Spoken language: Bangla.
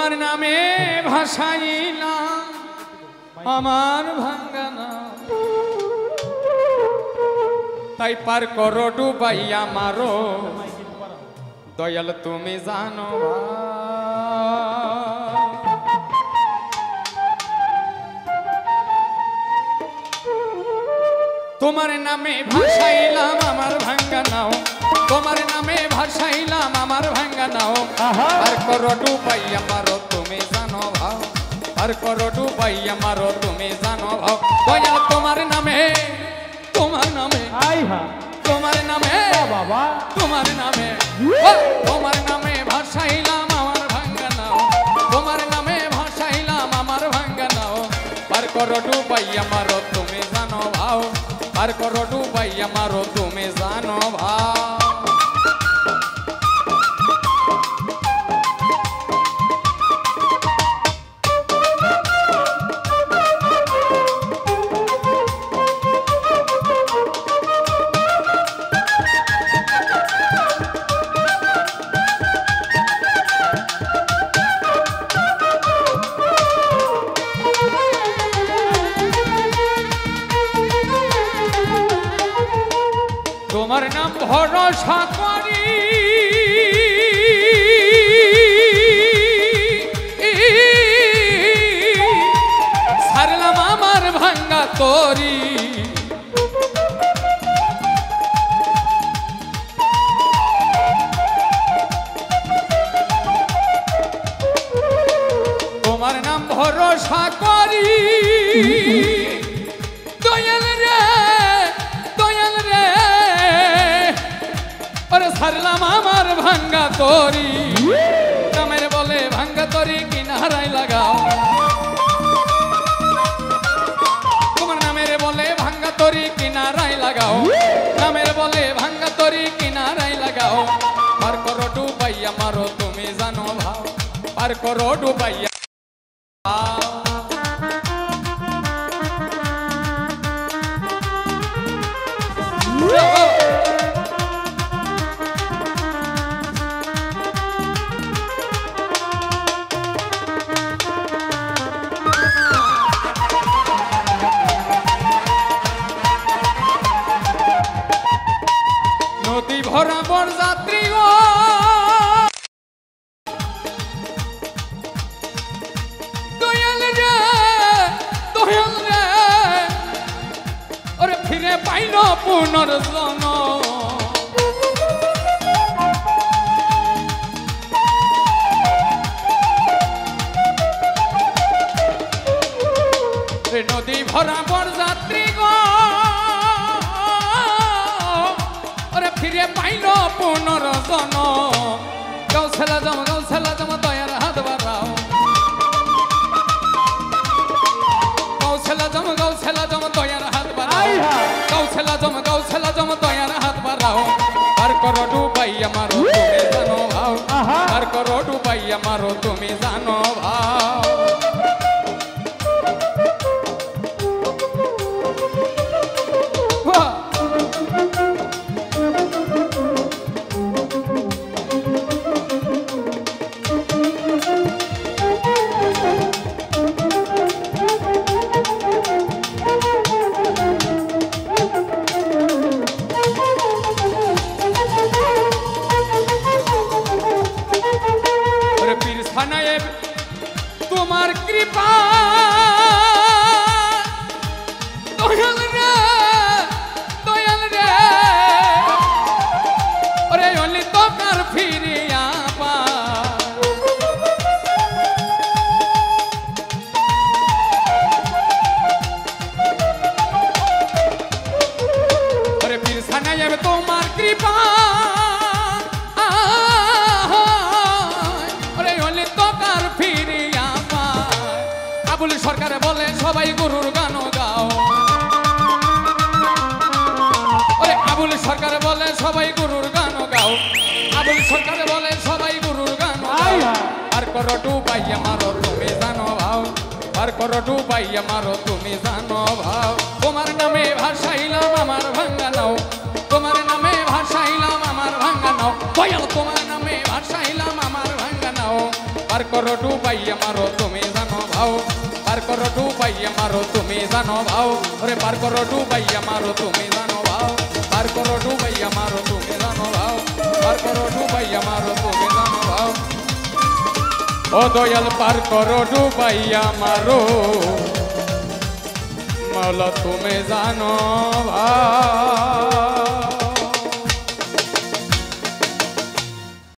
তোমার নামে ভাসাইলাম আমার ভাঙ্গানা তাই পার করো ডুবাইয়া মারো দয়াল তুমি জানো তোমার নামে ভাসাইলাম আমার ভাঙ্গানাও তোমার নামে ভাসাইলাম আমার ভাঙ্গানাও পার করো ডুবাইয়া মারো তুমি জানো ভাও পার করো ডুবাইয়া মারো তুমি জানো ভাও দয়াল তোমার নামে তোমার নামে তোমার নামে বাবা তোমার নামে তোমার নামে ভাসাইলাম আমার ভাঙ্গানাও তোমার নামে ভাসাইলাম আমার ভাঙ্গানাও পার করো ডুবাইয়া মারো তুমি জানো ভাও পার করো ডুবাইয়া মারো তুমি জানো ভাও তোমার নাম ভরসা করি ছাড়লাম আমার ভাঙ্গা তরি তোমার নাম ভরসা করি দয়াল রে দয়াল রে ওরে ছাড়লাম আমার ভাঙ্গা তরি নামের বলে ভাঙ্গা তরি কিনারায় লাগাও তোমার নামের বলে ভাঙ্গা তরি কিনারায় লাগাও নামের বলে ভাঙ্গা তরি কিনারায় লাগাও পার করো ডুবাইয়া মারো তুমি জানো ভাও পার করো ডুবাইয়া নদী ভরা বর যাত্রী গো দয়াল রে দয়াল রে ওরে ফিরে পাইল পুনর্জন্ম নদী ভরা বর যাত্রী গো ফিরে পাইল পুনর্জন্ম গৌছলা জম দয়ার হাত বাড়াও গৌছলা জম দয়ার হাত বাড়াও গৌছলা জম দয়ার হাত বাড়াও পার করো ডুবাইয়া মারো তুমি জানো ভাও পার করো ডুবাইয়া মারো তুমি জানো ভাও তোমার কৃপা দয়াল রে দয়াল রে ওরে অলি তো কার ফিরিয়া পা ওরে পিরসানায় তোমার কৃপা আবুল সরকার বলে সবাই গুরুর গান গাও ওরে আবুল সরকার বলে সবাই গুরুর গান গাও আবুল সরকার বলে সবাই গুরুর গান গাও আর করো ডুবাইয়া মারো তুমি জানো ভাও আর করো ডুবাইয়া মারো তুমি জানো ভাও তোমার নামে ভাসাইলাম আমার ভাঙ্গানাও তোমার নামে ভাসাইলাম আমার ভাঙ্গানাও দয়াল তোমার নামে ভাসাইলাম আমার ভাঙ্গানাও পার করো ডুবাইয়া মারো তুমি জানো ভাও পার করো ডুবাইয়া মারো তুমি জানো ভাও ওরে পার করো ডুবাইয়া মারো তুমি জানো ভাও পার করো ডুবাইয়া মারো তুমি জানো ভাও পার করো ডুবাইয়া মারো তুমি জানো ভাও ও দয়াল পার করো ডুবাইয়া মারো মাওলা তুমি জানো ভাও